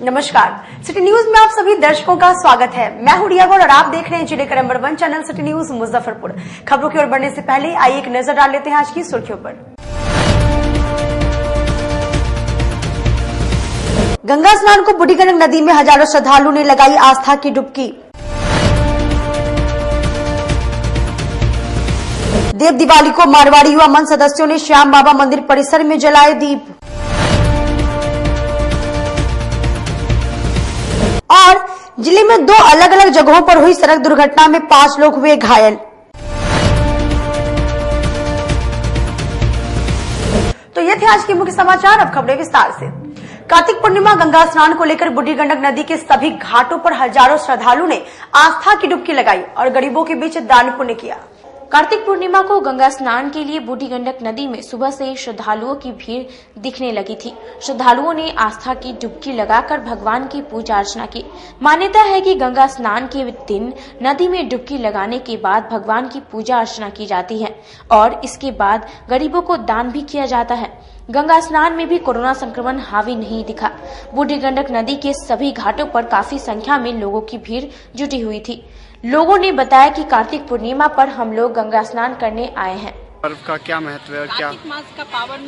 नमस्कार, city news में आप सभी दर्शकों का स्वागत है। मैं हूं रिया गौड़ और आप देख रहे हैं जिले का number 1 channel city news Muzaffarpur. खबरों की ओर बढ़ने से पहले आइए एक नजर डाल लेते हैं आज की सुर्खियों पर। गंगा स्नान को बूढ़ी गंडक नदी में हजारों श्रद्धालुओं ने लगाई आस्था की डुबकी। देव दिवाली को मारवाड़ी युवा मंच सदस्यों ने श्याम बाबा मंदिर परिसर में जलाए दीप। और जिले में 2 अलग अलग जगहों पर हुई सड़क दुर्घटना में 5 लोग हुए घायल। तो ये थे आज के मुख्य समाचार। अब खबरें विस्तार से। कार्तिक पूर्णिमा गंगा स्नान को लेकर बूढ़ी गंडक नदी के सभी घाटों पर हजारों श्रद्धालुओं ने आस्था की डुबकी लगाई और गरीबों के बीच दान पुण्य किया। कार्तिक पूर्णिमा को गंगा स्नान के लिए बूढ़ी गंडक नदी में सुबह से ही श्रद्धालुओं की भीड़ दिखने लगी थी। श्रद्धालुओं ने आस्था की डुबकी लगाकर भगवान की पूजा अर्चना की। मान्यता है कि गंगा स्नान के दिन नदी में डुबकी लगाने के बाद भगवान की पूजा अर्चना की जाती है और इसके बाद गरीबों को दान भी किया जाता है। गंगा स्नान में भी कोरोना संक्रमण हावी नहीं दिखा। बूढ़ी गंडक नदी के सभी घाटों पर काफी संख्या में लोगों की भीड़ जुटी हुई थी। लोगों ने बताया कि कार्तिक पूर्णिमा पर हम लोग गंगा स्नान करने आए हैं। पर्व का क्या महत्व है और क्या? कार्तिक मास का पावन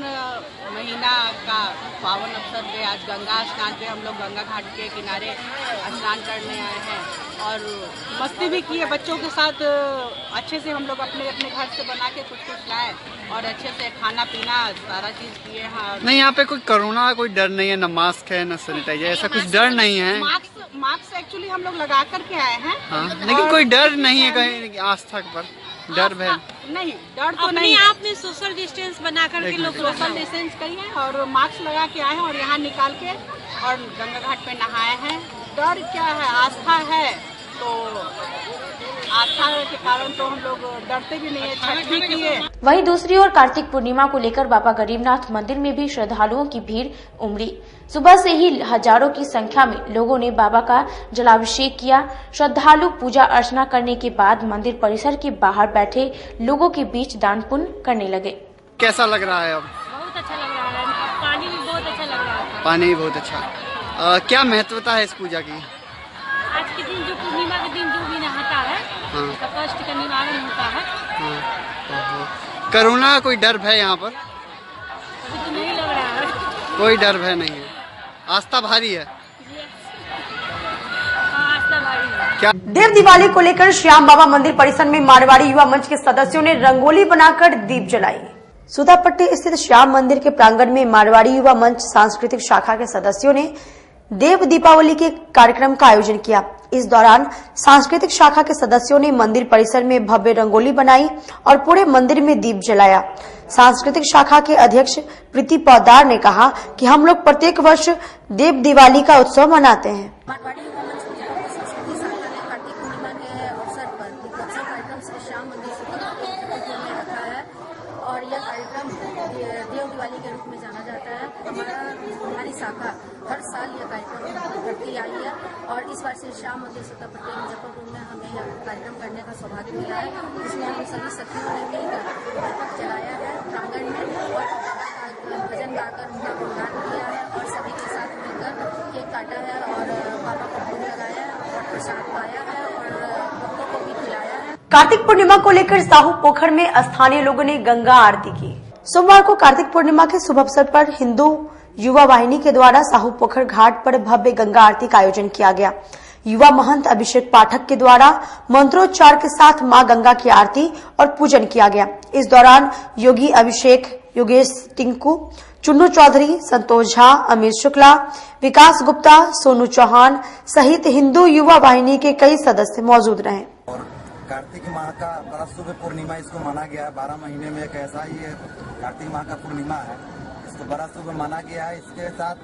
महीना का पावन अवसर पे आज गंगा स्नान पे हम लोग गंगा घाट के किनारे स्नान करने आए हैं और मस्ती भी की है बच्चों के साथ। अच्छे से हम लोग अपने अपने घर से बना के कुछ लाए और अच्छे से खाना पीना सारा चीज किए हैं। नहीं, यहाँ पे कोई कोरोना का कोई डर नहीं है, न मास्क है न सैनिटाइजर, ऐसा कुछ डर नहीं है। मास्क एक्चुअली हम लोग लगा करके आए हैं। हाँ, लेकिन कोई डर नहीं है कहीं आस्था पर डर है? नहीं, डर तो नहीं। आपने सोशल डिस्टेंस बना करके लोग सोशल डिस्टेंस करिए और मास्क लगा के आए हैं और यहाँ निकाल के और गंगा घाट पे नहाए हैं। डर क्या है, आस्था है तो आस्था के कारण तो हम लोग डरते भी नहीं है, छठ भी किए। वहीं दूसरी ओर कार्तिक पूर्णिमा को लेकर बाबा गरीबनाथ मंदिर में भी श्रद्धालुओं की भीड़ उमड़ी। सुबह से ही हजारों की संख्या में लोगों ने बाबा का जलाभिषेक किया। श्रद्धालु पूजा अर्चना करने के बाद मंदिर परिसर के बाहर बैठे लोगों के बीच दान पुण्य करने लगे। कैसा लग रहा है अब? बहुत अच्छा लग रहा है, पानी भी बहुत अच्छा लग रहा है। पानी भी बहुत अच्छा। क्या महत्वता है इस पूजा की? आज के दिन जो पूर्णिमा के दिन जो भी नहाता है उसका कष्ट का निवारण होता है। कोरोना का कोई डर है यहाँ पर? अभी तो नहीं लग रहा है, कोई डर है नहीं है। आस्था भारी है। आस्था भारी है। क्या देव दिवाली को लेकर श्याम बाबा मंदिर परिसर में मारवाड़ी युवा मंच के सदस्यों ने रंगोली बनाकर दीप जलाई। सुधापट्टी स्थित श्याम मंदिर के प्रांगण में मारवाड़ी युवा मंच सांस्कृतिक शाखा के सदस्यों ने देव दीपावली के कार्यक्रम का आयोजन किया। इस दौरान सांस्कृतिक शाखा के सदस्यों ने मंदिर परिसर में भव्य रंगोली बनाई और पूरे मंदिर में दीप जलाया। सांस्कृतिक शाखा के अध्यक्ष प्रीति पौदार ने कहा कि हम लोग प्रत्येक वर्ष देव दिवाली का उत्सव मनाते हैं। मारवाड़ी युवा मंच संस्कृति शाखा ने कार्तिक पूर्णिमा के अवसर पर दीपोत्सव कार्यक्रम श्री श्याम मंदिर सुधापट्टी में रखा है और यह कार्यक्रम देव दिवाली के रूप में जाना जाता है। हमारी शाखा हर साल यह कार्यक्रम करती आई है और इस बार श्री श्याम मंदिर सुधापट्टी मुजफ्फरपुर में हमें यह कार्यक्रम करने का सौभाग्य मिला है। इसमें हम सभी सखियों ने मिलकर दीपक जलाया है प्रांगण में और भजन गाकर उनका गुणगान किया है और सभी के साथ मिलकर केक काटा है और बाबा को भोग लगाया है और प्रसाद पाया है और भक्तों को भी खिलाया है। कार्तिक पूर्णिमा को लेकर साहू पोखर में स्थानीय लोगों ने गंगा आरती की। सोमवार को कार्तिक पूर्णिमा के शुभ अवसर पर हिंदू युवा वाहिनी के द्वारा साहू पोखर घाट पर भव्य गंगा आरती का आयोजन किया गया। युवा महंत अभिषेक पाठक के द्वारा मंत्रोच्चार के साथ मां गंगा की आरती और पूजन किया गया। इस दौरान योगी अभिषेक, योगेश टिंकू, चुन्नू चौधरी, संतोष झा, अमित शुक्ला, विकास गुप्ता, सोनू चौहान सहित हिंदू युवा वाहिनी के कई सदस्य मौजूद रहे। और कार्तिक माह का बड़ा शुभ पूर्णिमा इसको माना गया है। 12 महीने में एक ऐसा ही कार्तिक माह का पूर्णिमा है, इसको बड़ा शुभ माना गया है। इसके साथ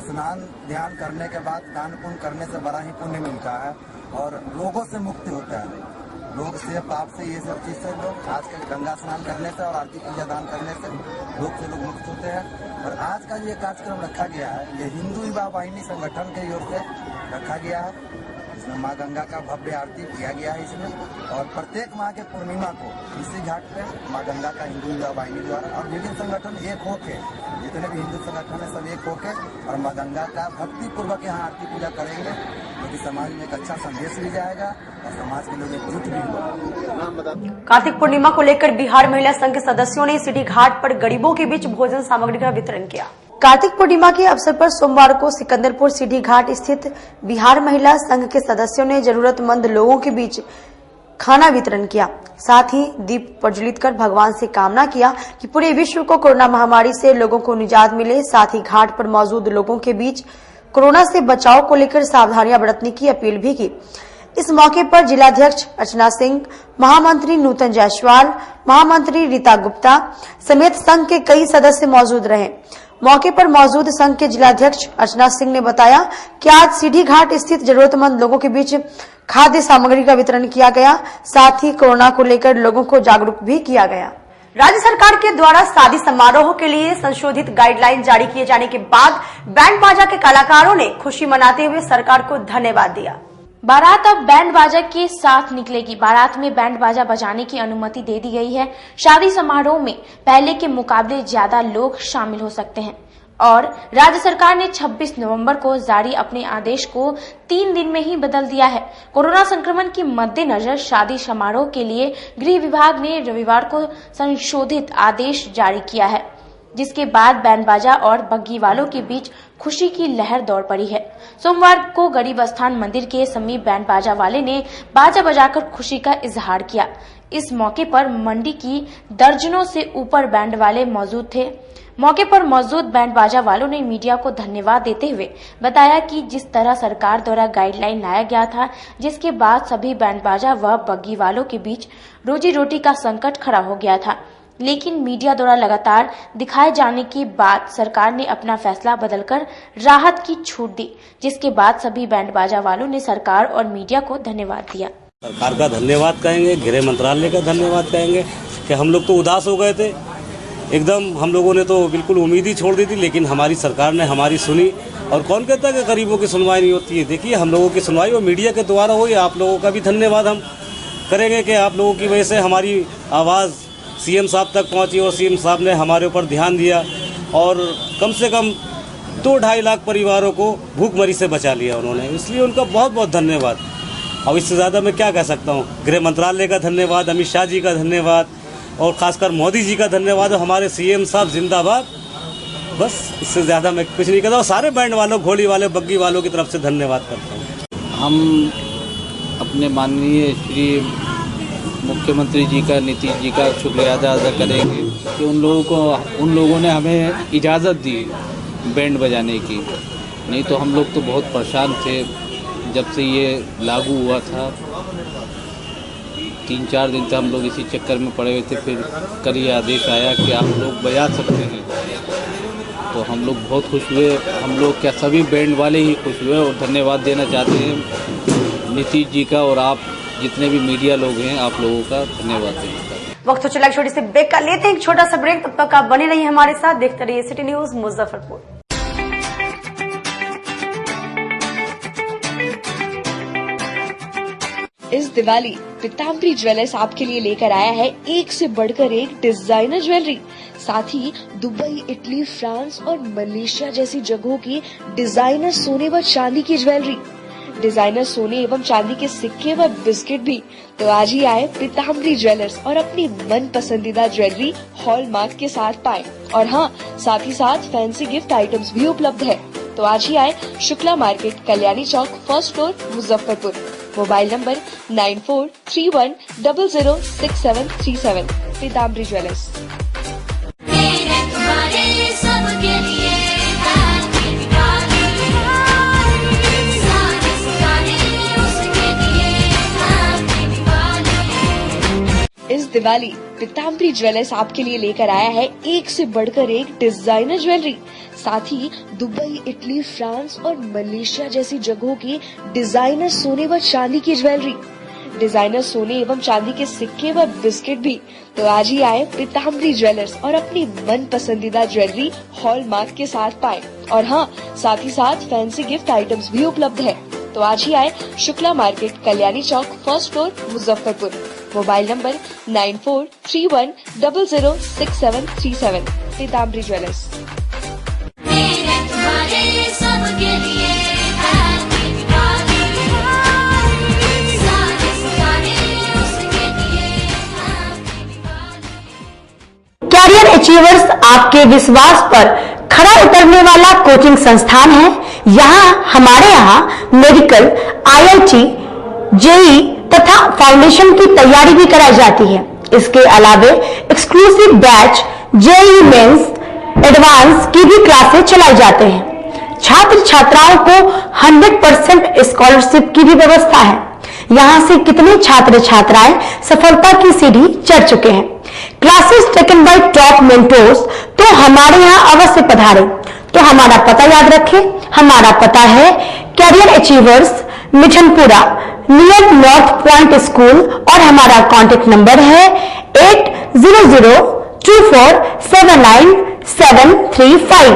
स्नान ध्यान करने के बाद दान पुण्य करने से बड़ा ही पुण्य मिलता है और रोगों से मुक्ति होता है। लोग से पाप से ये सब चीज से लोग आज के गंगा स्नान करने से और आरती पूजा दान करने से लोग मुक्त होते हैं। और आज का ये कार्यक्रम रखा गया है, ये हिंदू युवा वाहिनी संगठन की ओर से रखा गया है। इसमें माँ गंगा का भव्य आरती किया गया है इसमें, और प्रत्येक माह के पूर्णिमा को इसी घाट पे माँ गंगा का हिंदू युवा वाहिनी द्वारा और विभिन्न संगठन एक होके, जितने भी हिंदू संगठन है सब एक होके और माँ गंगा का भक्ति पूर्वक यहाँ आरती पूजा करेंगे, क्योंकि समाज में एक अच्छा संदेश भी जाएगा और समाज के लोग एकजुट भी होगा। कार्तिक पूर्णिमा को लेकर बिहार महिला संघ के सदस्यों ने सिटी घाट पर गरीबों के बीच भोजन सामग्री का वितरण किया। कार्तिक पूर्णिमा के अवसर पर सोमवार को सिकंदरपुर सिटी घाट स्थित बिहार महिला संघ के सदस्यों ने जरूरतमंद लोगों के बीच खाना वितरण किया। साथ ही दीप प्रज्वलित कर भगवान से कामना किया कि पूरे विश्व को कोरोना महामारी से लोगों को निजात मिले। साथ ही घाट पर मौजूद लोगों के बीच कोरोना से बचाव को लेकर सावधानियां बरतने की अपील भी की। इस मौके पर जिलाध्यक्ष अर्चना सिंह, महामंत्री नूतन जायसवाल, महामंत्री रीता गुप्ता समेत संघ के कई सदस्य मौजूद रहे। मौके पर मौजूद संघ के जिलाध्यक्ष अर्चना सिंह ने बताया कि आज सीढ़ी घाट स्थित जरूरतमंद लोगों के बीच खाद्य सामग्री का वितरण किया गया। साथ ही कोरोना को लेकर लोगों को जागरूक भी किया गया। राज्य सरकार के द्वारा शादी समारोह के लिए संशोधित गाइडलाइन जारी किए जाने के बाद बैंड बाजा के कलाकारों ने खुशी मनाते हुए सरकार को धन्यवाद दिया। बारात अब बैंड बाजा के साथ निकलेगी। बारात में बैंड बाजा बजाने की अनुमति दे दी गई है। शादी समारोह में पहले के मुकाबले ज्यादा लोग शामिल हो सकते हैं और राज्य सरकार ने 26 नवंबर को जारी अपने आदेश को 3 दिन में ही बदल दिया है। कोरोना संक्रमण के मद्देनजर शादी समारोह के लिए गृह विभाग ने रविवार को संशोधित आदेश जारी किया है, जिसके बाद बैंड बाजा और बग्गी वालों के बीच खुशी की लहर दौड़ पड़ी है। सोमवार को गरीब स्थान मंदिर के समीप बैंड बाजा वाले ने बाजा बजाकर खुशी का इजहार किया। इस मौके पर मंडी की दर्जनों से ऊपर बैंड वाले मौजूद थे। मौके पर मौजूद बैंड बाजा वालों ने मीडिया को धन्यवाद देते हुए बताया कि जिस तरह सरकार द्वारा गाइडलाइन लाया गया था, जिसके बाद सभी बैंड बाजा व बग्गी वालों के बीच रोजी रोटी का संकट खड़ा हो गया था, लेकिन मीडिया द्वारा लगातार दिखाए जाने के बाद सरकार ने अपना फैसला बदलकर राहत की छूट दी, जिसके बाद सभी बैंड बाजा वालों ने सरकार और मीडिया को धन्यवाद दिया। सरकार का धन्यवाद कहेंगे, गृह मंत्रालय का धन्यवाद कहेंगे कि हम लोग तो उदास हो गए थे एकदम, हम लोगों ने तो बिल्कुल उम्मीद ही छोड़ दी थी, लेकिन हमारी सरकार ने हमारी सुनी। और कौन कहता है कि गरीबों की सुनवाई नहीं होती है? देखिए, हम लोगों की सुनवाई वो मीडिया के द्वारा हुई। आप लोगों का भी धन्यवाद हम करेंगे कि आप लोगों की वजह से हमारी आवाज़ सीएम साहब तक पहुंची और सीएम साहब ने हमारे ऊपर ध्यान दिया और कम से कम 2-2.5 लाख परिवारों को भूखमरी से बचा लिया उन्होंने, इसलिए उनका बहुत बहुत धन्यवाद। अब इससे ज़्यादा मैं क्या कह सकता हूँ? गृह मंत्रालय का धन्यवाद, अमित शाह जी का धन्यवाद और खासकर मोदी जी का धन्यवाद, हमारे सीएम साहब जिंदाबाद। बस इससे ज़्यादा मैं कुछ नहीं कहता हूँ। सारे बैंड वालों, घोड़ी वाले, बग्गी वालों की तरफ से धन्यवाद करता हूँ। हम अपने माननीय श्री मुख्यमंत्री जी का, नीतीश जी का शुक्रिया अदा करेंगे कि उन लोगों ने हमें इजाज़त दी बैंड बजाने की। नहीं तो हम लोग तो बहुत परेशान थे जब से ये लागू हुआ था। 3-4 दिन तक हम लोग इसी चक्कर में पड़े हुए थे, फिर कल ये आदेश आया कि आप लोग बजा सकते हैं, तो हम लोग बहुत खुश हुए। हम लोग क्या, सभी बैंड वाले ही खुश हुए और धन्यवाद देना चाहते हैं नीतीश जी का, और आप जितने भी मीडिया लोग हैं आप लोगों का धन्यवाद देना। वक्त हो चला छोटी सी ब्रेक का, लेते हैं एक छोटा सा ब्रेक। तब तक आप बने रहिए हमारे साथ, देखते रहिए सिटी न्यूज मुजफ्फरपुर। इस दिवाली पीताम्बरी ज्वेलर्स आपके लिए लेकर आया है एक से बढ़कर एक डिजाइनर ज्वेलरी, साथ ही दुबई, इटली, फ्रांस और मलेशिया जैसी जगहों की डिजाइनर सोने व चांदी की ज्वेलरी, डिजाइनर सोने एवं चांदी के सिक्के व बिस्किट भी। तो आज ही आए पीताम्बरी ज्वेलर्स और अपनी मन पसंदीदा ज्वेलरी हॉलमार्क के साथ पाएं। और हाँ, साथ ही साथ फैंसी गिफ्ट आइटम्स भी उपलब्ध है। तो आज ही आए शुक्ला मार्केट, कल्याणी चौक, 1st floor, Muzaffarpur. Mobile number 9431006737। Pitambari jewellers. इस दिवाली पीताम्बरी ज्वेलर्स आपके लिए लेकर आया है एक से बढ़कर एक डिजाइनर ज्वेलरी, साथ ही दुबई, इटली, फ्रांस और मलेशिया जैसी जगहों की डिजाइनर सोने व चांदी की ज्वेलरी, डिजाइनर सोने एवं चांदी के सिक्के व बिस्किट भी। तो आज ही आए पीताम्बरी ज्वेलर्स और अपनी मन पसंदीदा ज्वेलरी हॉलमार्क के साथ पाए। और हाँ, साथ ही साथ फैंसी गिफ्ट आइटम्स भी उपलब्ध है। तो आज ही आए Shukla market, Kalyani Chowk, first floor, Muzaffarpur. Mobile number 9431006737। Pitambari jewellers. Career achievers आपके विश्वास पर खरा उतरने वाला कोचिंग संस्थान है। हमारे यहाँ मेडिकल, IIT, JEE तथा फाउंडेशन की तैयारी भी कराई जाती है। इसके अलावे exclusive batch JEE mains, advance की भी क्लासेस चलाई जाते हैं। छात्र छात्राओं को 100% स्कॉलरशिप की भी व्यवस्था है। यहाँ से कितने छात्र छात्राएं सफलता की सीढ़ी चढ़ चुके हैं। Classes taken by top mentors, तो हमारे यहाँ अवश्य पधारें। तो हमारा पता याद रखें, हमारा पता है career achievers, Mithanpura, near north point school, और हमारा कॉन्टेक्ट नंबर है 8002479735,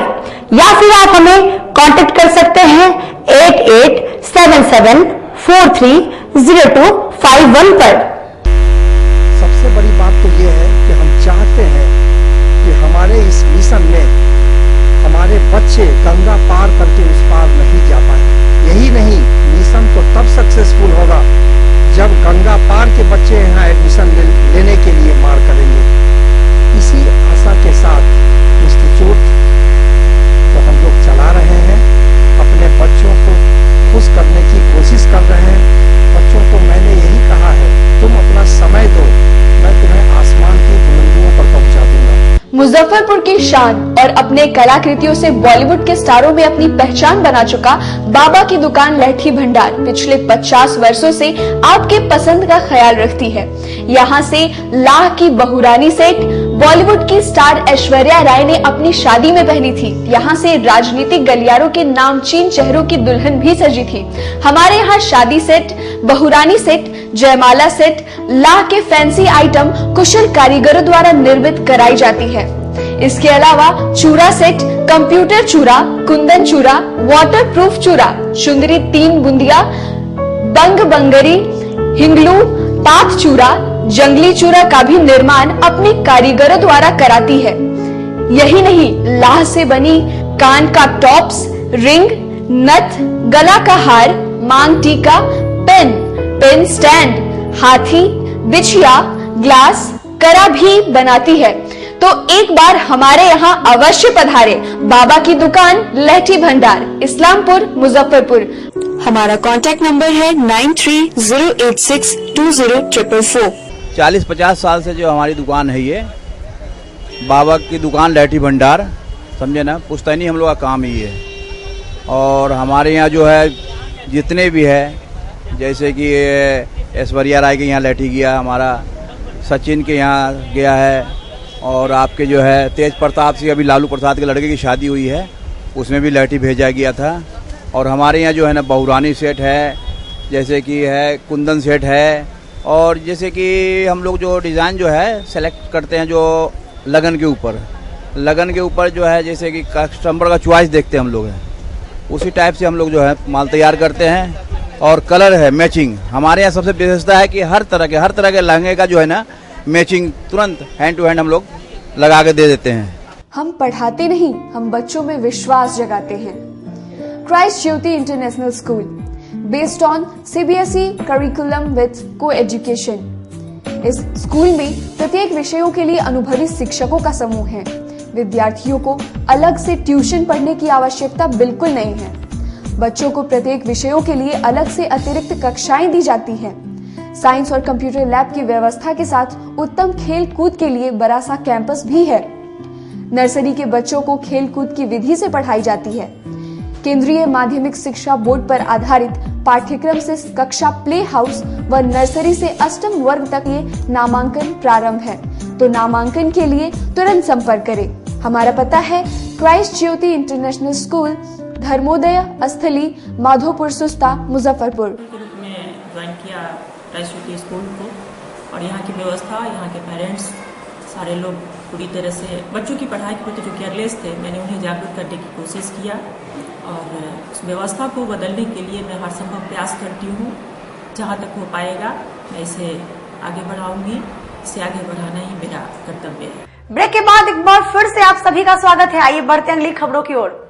या फिर आप हमें कांटेक्ट कर सकते हैं 8877430251 पर। सबसे बड़ी बात तो ये है कि हम चाहते हैं कि हमारे इस मिशन में हमारे बच्चे गंगा पार करके उस पार नहीं जा पाए। यही नहीं, मिशन तो तब सक्सेसफुल होगा जब गंगा पार के बच्चे यहाँ एडमिशन लेने के लिए मार करेंगे। इसी आशा के साथ इंस्टीट्यूट को हम लोग चला रहे हैं, अपने बच्चों को खुश करने की कोशिश कर रहे हैं। बच्चों को मैंने यही कहा है, तुम अपना समय दो, मैं तुम्हें आसमान की बुलंदियों पर पहुंचा दूंगा। मुजफ्फरपुर की शान और अपने कलाकृतियों से बॉलीवुड के स्टारों में अपनी पहचान बना चुका बाबा की दुकान लहठी भंडार पिछले 50 वर्षों से आपके पसंद का ख्याल रखती है। यहाँ से लाह की बहुरानी सेट बॉलीवुड की स्टार ऐश्वर्या राय ने अपनी शादी में पहनी थी। यहाँ से राजनीतिक गलियारों के नामचीन चेहरों की दुल्हन भी सजी थी। हमारे यहाँ शादी सेट, बहुरानी सेट, जयमाला सेट, लाह के फैंसी आइटम कुशल कारीगरों द्वारा निर्मित कराई जाती है। इसके अलावा चूड़ा सेट, कंप्यूटर चूड़ा, कुंदन चूड़ा, वाटरप्रूफ चूड़ा, चुंदरी 3 बुंदिया, बंग बंगरी, हिंगलू, पात चूड़ा, जंगली चूड़ा का भी निर्माण अपनी कारीगरों द्वारा कराती है। यही नहीं, लाह से बनी कान का टॉप्स, रिंग, नथ, गला का हार, मांग टीका, पेन स्टैंड, हाथी, बिछिया, ग्लास, करा भी बनाती है। तो एक बार हमारे यहाँ अवश्य पधारे। बाबा की दुकान लहठी भंडार, इस्लामपुर, मुजफ्फरपुर। हमारा कांटेक्ट नंबर है 9308620444। 40-50 साल से जो हमारी दुकान है, ये बाबा की दुकान लहठी भंडार, समझे ना, पुश्तैनी हम लोग का काम ही है। और हमारे यहाँ जो है जितने भी है, जैसे कि ऐश्वर्या राय के यहाँ लहठी गया, हमारा सचिन के यहाँ गया है, और आपके जो है तेज प्रताप सिंह, अभी लालू प्रसाद के लड़के की शादी हुई है, उसमें भी लहठी भेजा गया था। और हमारे यहाँ जो है ना बहुरानी सेट है, जैसे कि है कुंदन सेट है, और जैसे कि हम लोग जो डिज़ाइन जो है सेलेक्ट करते हैं जो लगन के ऊपर जो है, जैसे कि कस्टमर का चॉइस देखते हैं हम लोग हैं, उसी टाइप से हम लोग जो है माल तैयार करते हैं। और कलर है मैचिंग, हमारे यहाँ सबसे विशेषता है कि हर तरह के लहंगे का जो है ना मैचिंग तुरंत हैंड टू हैंड हम लोग लगा के दे देते हैं। हम पढ़ाते नहीं, हम बच्चों में विश्वास जगाते हैं। Christ Jyoti international school, based on CBSE curriculum with को एजुकेशन। इस स्कूल में प्रत्येक विषयों के लिए अनुभवी शिक्षकों का समूह है। विद्यार्थियों को अलग से ट्यूशन पढ़ने की आवश्यकता बिल्कुल नहीं है। बच्चों को प्रत्येक विषयों के लिए अलग से अतिरिक्त कक्षाएं दी जाती हैं। साइंस और कंप्यूटर लैब की व्यवस्था के साथ उत्तम खेल कूद के लिए बड़ा सा कैंपस भी है। नर्सरी के बच्चों को खेल कूद की विधि से पढ़ाई जाती है। केंद्रीय माध्यमिक शिक्षा बोर्ड पर आधारित पाठ्यक्रम से कक्षा प्ले हाउस व नर्सरी से अष्टम वर्ग तक ये नामांकन प्रारंभ है। तो नामांकन के लिए तुरंत संपर्क करें। हमारा पता है क्राइस्ट ज्योति इंटरनेशनल स्कूल, धर्मोदय स्थली, माधोपुर सुस्ता, मुजफ्फरपुर। ज्वाइन किया रायचूर स्कूल को, और यहाँ की व्यवस्था, यहाँ के पेरेंट्स सारे लोग पूरी तरह से बच्चों की पढ़ाई के प्रति जो केयरलेस थे, मैंने उन्हें जागरूक करने की कोशिश किया और उस व्यवस्था को बदलने के लिए मैं हर संभव प्रयास करती हूँ। जहाँ तक हो पाएगा मैं इसे आगे बढ़ाऊंगी, इसे आगे बढ़ाना ही मेरा कर्तव्य है। ब्रेक के बाद एक बार फिर से आप सभी का स्वागत है। आइए बढ़ते हैं अगली खबरों की ओर।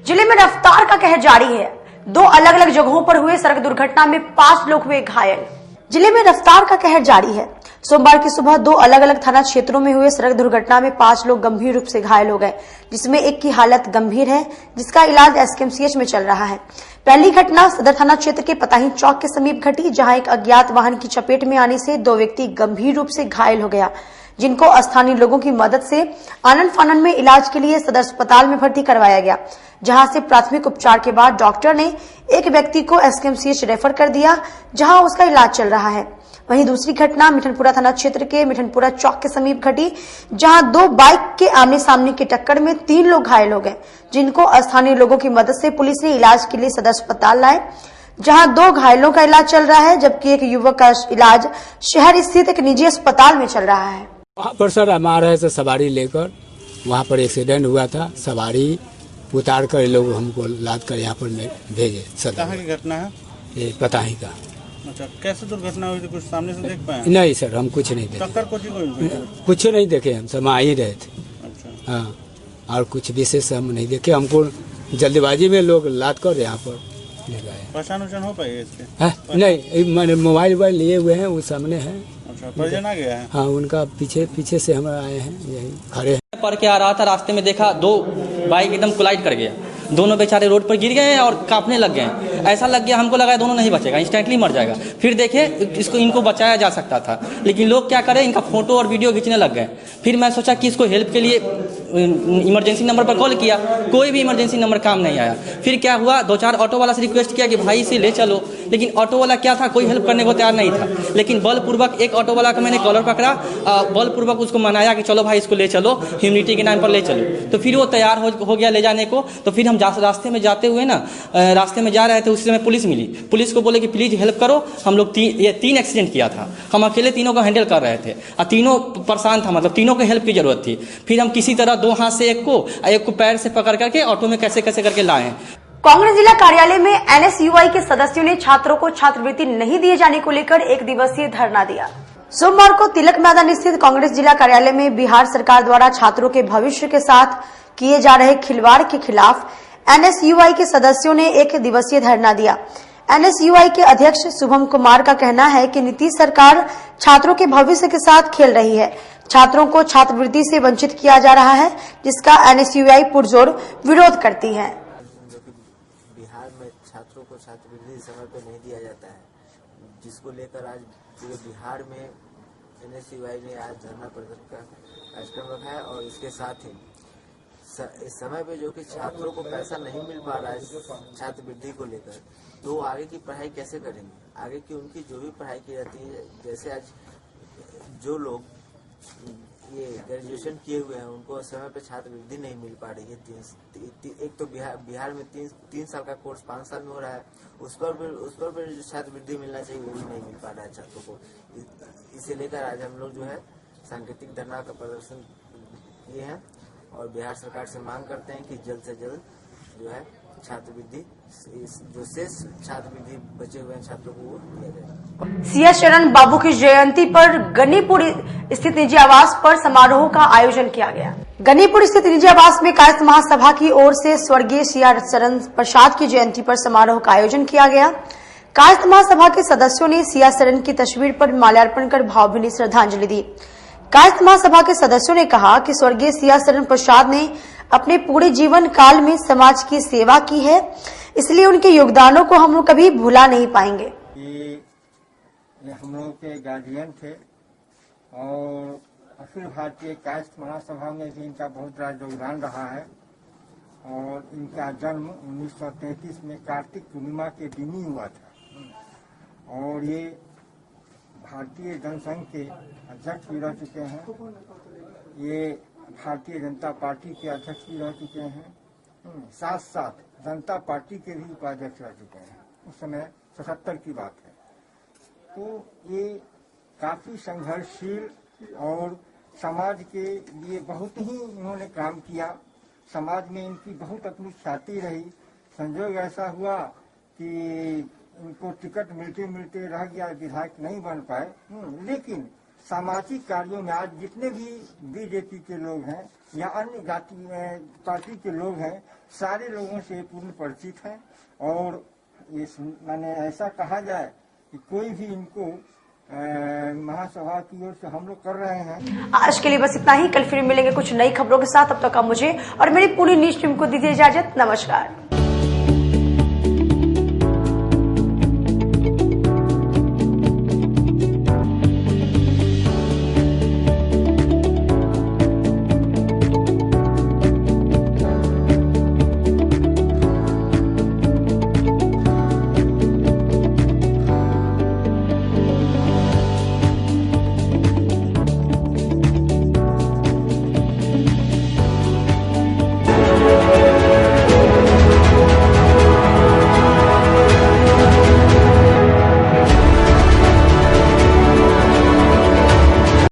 जिले में रफ्तार का कहर जारी है। 2 अलग अलग जगहों पर हुए सड़क दुर्घटना में 5 लोग हुए घायल। जिले में रफ्तार का कहर जारी है। सोमवार की सुबह 2 अलग अलग थाना क्षेत्रों में हुए सड़क दुर्घटना में 5 लोग गंभीर रूप से घायल हो गए, जिसमें एक की हालत गंभीर है, जिसका इलाज एसकेएमसीएच में चल रहा है। पहली घटना सदर थाना क्षेत्र के पताही चौक के समीप घटी, जहां एक अज्ञात वाहन की चपेट में आने से 2 व्यक्ति गंभीर रूप से घायल हो गया, जिनको स्थानीय लोगों की मदद से आनन फानन में इलाज के लिए सदर अस्पताल में भर्ती करवाया गया, जहां से प्राथमिक उपचार के बाद डॉक्टर ने एक व्यक्ति को एसकेएमसीएच रेफर कर दिया, जहां उसका इलाज चल रहा है। वहीं दूसरी घटना मिठनपुरा थाना क्षेत्र के मिठनपुरा चौक के समीप घटी, जहां 2 बाइक के आमने सामने की टक्कर में 3 लोग घायल हो गए, जिनको स्थानीय लोगों की मदद से पुलिस ने इलाज के लिए सदर अस्पताल लाए, जहां 2 घायलों का इलाज चल रहा है, जबकि एक युवक का इलाज शहर स्थित एक निजी अस्पताल में चल रहा है। वहाँ पर सर हमारे से सवारी लेकर वहाँ पर एक्सीडेंट हुआ था, सवारी उतार कर लोग हमको लाद कर यहाँ पर भेजे। कहाँ की घटना है? ये पताही का। अच्छा, कैसे दुर्घटना हुई थी? कुछ सामने से देख पाए? नहीं सर, हम कुछ नहीं देखे। टक्कर कुछ नहीं देखे, हम सब आ ही रहे थे। अच्छा। हाँ, और कुछ विशेष हम नहीं देखे। हमको जल्दबाजी में लोग लाद कर यहाँ पर ले गए। पहचान हो पाई इसके? नहीं, मैंने मोबाइल लिए हुए हैं, वो सामने है। अच्छा, परिजन आ गया है? हाँ, उनका पीछे से हम आए हैं, यही खड़े हैं। पढ़ के आ रहा था, रास्ते में देखा 2 बाइक एकदम कोलाइड कर गया, दोनों बेचारे रोड पर गिर गए और कांपने लग गए। ऐसा लग गया, हमको लगा दोनों नहीं बचेगा, इंस्टेंटली मर जाएगा। फिर देखे इनको बचाया जा सकता था, लेकिन लोग क्या करें, इनका फोटो और वीडियो खींचने लग गए। फिर मैं सोचा कि इसको हेल्प के लिए इमरजेंसी नंबर पर कॉल किया, कोई भी इमरजेंसी नंबर काम नहीं आया। फिर क्या हुआ, 2-4 ऑटो वाला से रिक्वेस्ट किया कि भाई इसे ले चलो, लेकिन ऑटो वाला क्या था, कोई हेल्प करने को तैयार नहीं था। लेकिन बलपूर्वक एक ऑटो वाला का मैंने कॉलर पकड़ा, बलपूर्वक उसको मनाया कि चलो भाई इसको ले चलो, ह्यूमनिटी के नाम पर ले चलो। तो फिर वो तैयार हो गया ले जाने को। तो फिर हम रास्ते में जाते हुए रास्ते में जा रहे थे, उस समय पुलिस मिली। पुलिस को बोले कि प्लीज हेल्प करो, हम लोग 3 एक्सीडेंट किया था, हम अकेले तीनों को हैंडल कर रहे थे और तीनों परेशान था, मतलब तीनों को हेल्प की जरूरत थी। फिर हम किसी तरह 2 हाथ से एक को पैर से पकड़ करके ऑटो में कैसे करके लाए। कांग्रेस जिला कार्यालय में एनएसयूआई के सदस्यों ने छात्रों को छात्रवृत्ति नहीं दिए जाने को लेकर 1 दिवसीय धरना दिया। सोमवार को तिलक मैदान स्थित कांग्रेस जिला कार्यालय में बिहार सरकार द्वारा छात्रों के भविष्य के साथ किए जा रहे खिलवाड़ के खिलाफ एनएसयूआई के सदस्यों ने 1 दिवसीय धरना दिया। एनएसयूआई के अध्यक्ष शुभम कुमार का कहना है कि नीतीश सरकार छात्रों के भविष्य के साथ खेल रही है, छात्रों को छात्रवृत्ति से वंचित किया जा रहा है, जिसका एनएसयूआई पुरजोर विरोध करती है। बिहार में छात्रों को छात्रवृत्ति समय पर नहीं दिया जाता है, जिसको लेकर आज पूरे बिहार में एनएसयूआई ने आज धरना प्रदर्शन का कार्यक्रम रखा है। और इसके साथ ही इस समय पे जो कि छात्रों को पैसा नहीं मिल पा रहा है छात्रवृत्ति को लेकर, तो आगे की पढ़ाई कैसे करेंगे? आगे की उनकी जो भी पढ़ाई की जाती है, जैसे आज जो लोग ये ग्रेजुएशन किए हुए हैं उनको समय पे छात्रवृत्ति नहीं मिल पा रही है। एक तो बिहार में 3 साल का कोर्स 5 साल में हो रहा है, उस पर जो छात्रवृत्ति मिलना चाहिए वो भी नहीं मिल पा रहा है छात्रों को। इसे लेकर आज हम लोग जो है सांकेतिक धरना का प्रदर्शन किए हैं और बिहार सरकार से मांग करते हैं कि जल्द से जल्द जो है छात्रवृत्ति, जो शेष छात्रवृत्ति बचे हुए हैं छात्रों को दिया जाए। सीएस शरण बाबू की जयंती पर गनीपुर स्थित निजी आवास पर समारोह का आयोजन किया गया। गनीपुर स्थित निजी आवास में कायस्थ महासभा की ओर से स्वर्गीय सीएस शरण प्रसाद की जयंती पर समारोह का आयोजन किया गया। कायस्थ महासभा के सदस्यों ने सीएस शरण की तस्वीर पर माल्यार्पण कर भावभीनी श्रद्धांजलि दी। कायस्थ महासभा के सदस्यों ने कहा कि स्वर्गीय सीएस शरण प्रसाद ने अपने पूरे जीवन काल में समाज की सेवा की है, इसलिए उनके योगदानों को हम लोग कभी भुला नहीं पाएंगे। ये हम लोग के गार्जियन थे और अखिल भारतीय कायस्थ महासभा में भी इनका बहुत बड़ा योगदान रहा है। और इनका जन्म 1933 में कार्तिक पूर्णिमा के दिन ही हुआ था और ये भारतीय जनसंघ के अध्यक्ष भी रह चुके हैं, ये भारतीय जनता पार्टी के अध्यक्ष भी रह चुके हैं, साथ साथ जनता पार्टी के भी उपाध्यक्ष रह चुके हैं। उस समय 77 की बात है। तो ये काफी संघर्षशील और समाज के लिए बहुत ही इन्होंने काम किया। समाज में इनकी बहुत अपनी ख्याति रही। संजोग ऐसा हुआ कि इनको टिकट मिलते मिलते रह गया, विधायक नहीं बन पाए। लेकिन सामाजिक कार्यों में आज जितने भी बीजेपी के लोग हैं या अन्य जाति पार्टी के लोग हैं, सारे लोगों से पूर्ण परिचित हैं। और ये माने ऐसा कहा जाए कि कोई भी इनको महासभा की ओर से हम लोग कर रहे हैं। आज के लिए बस इतना ही। कल फिर मिलेंगे कुछ नई खबरों के साथ। अब तक आप मुझे और मेरी पूरी न्यूज टीम को दीजिए इजाजत। नमस्कार।